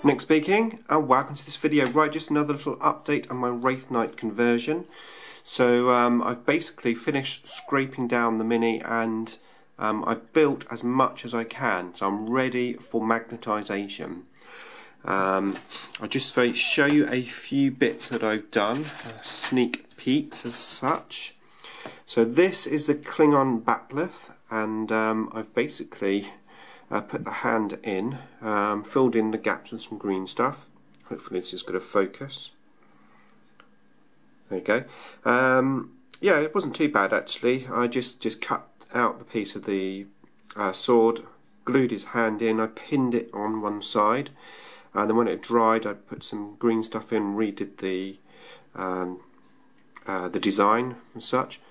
Nick speaking, and welcome to this video. Right, just another little update on my Wraithknight conversion. So I've basically finished scraping down the Mini, and I've built as much as I can, so I'm ready for magnetisation. I'll just show you a few bits that I've done, sneak peeks as such. So this is the Klingon backlift, and I've basically put the hand in, filled in the gaps with some green stuff. Hopefully this is going to focus. There you go. Yeah, it wasn't too bad actually. I just cut out the piece of the sword, glued his hand in, I pinned it on one side, and then when it dried I put some green stuff in, redid the design and such.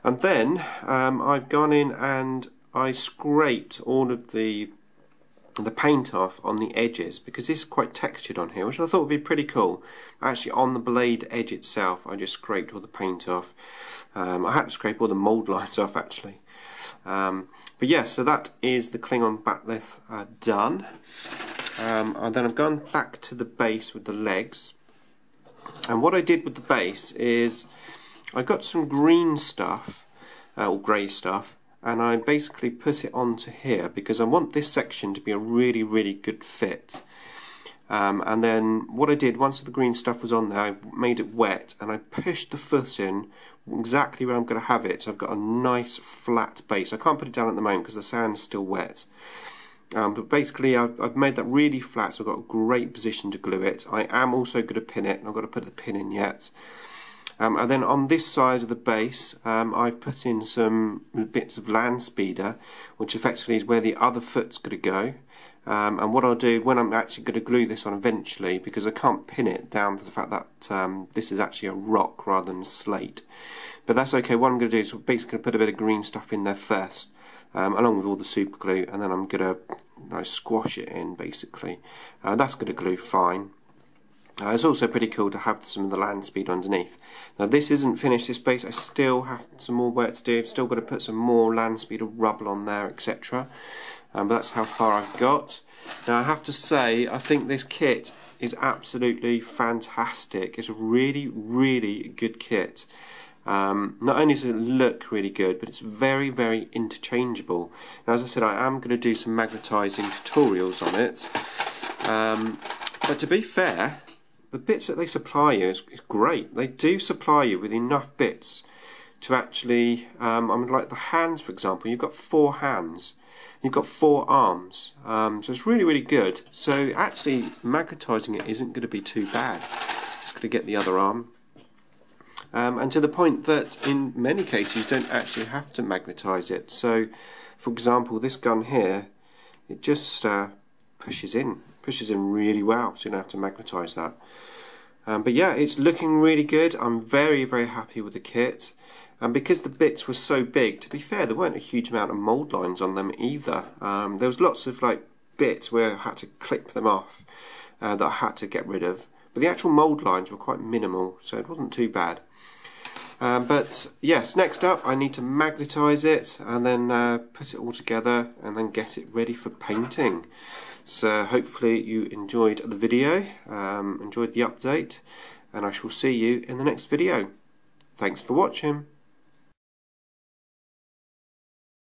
And then I've gone in and I scraped all of the paint off on the edges, because this is quite textured on here, which I thought would be pretty cool. Actually, on the blade edge itself I just scraped all the paint off. I had to scrape all the mould lines off actually. But yeah, so that is the Klingon backlift done. And then I've gone back to the base with the legs, and what I did with the base is I got some green stuff, or grey stuff, and I basically put it onto here because I want this section to be a really good fit. And then what I did, once the green stuff was on there, I made it wet and I pushed the foot in exactly where I'm going to have it, so I've got a nice flat base. I can't put it down at the moment because the sand's still wet. But basically I've made that really flat, so I've got a great position to glue it. I am also going to pin it, and I've got to put the pin in yet. And then on this side of the base I've put in some bits of land speeder, which effectively is where the other foot's going to go. And what I'll do when I'm actually going to glue this on eventually, because I can't pin it down to the fact that this is actually a rock rather than slate, but that's okay. What I'm going to do is basically put a bit of green stuff in there first, along with all the super glue, and then I'm going to squash it in basically. That's going to glue fine. It's also pretty cool to have some of the land speed underneath. Now this isn't finished, this base, I still have some more work to do. I've still got to put some more land speed of rubble on there, etc. But that's how far I've got. Now I have to say, I think this kit is absolutely fantastic. It's a really good kit. Not only does it look really good, but it's very interchangeable. Now, as I said, I am going to do some magnetising tutorials on it. But to be fair, the bits that they supply you is great. They do supply you with enough bits to actually, I mean, like the hands for example, you've got 4 hands, you've got 4 arms, so it's really good. So actually magnetising it isn't going to be too bad. Just going to get the other arm. And to the point that in many cases you don't actually have to magnetise it. So for example, this gun here, it just pushes in really well, so you don't have to magnetise that. But yeah, it's looking really good. I'm very happy with the kit, and because the bits were so big, to be fair, there weren't a huge amount of mould lines on them either. There was lots of like bits where I had to clip them off, that I had to get rid of, but the actual mould lines were quite minimal, so it wasn't too bad. But yes, next up I need to magnetise it and then put it all together and then get it ready for painting. So hopefully you enjoyed the video, enjoyed the update, and I shall see you in the next video. Thanks for watching.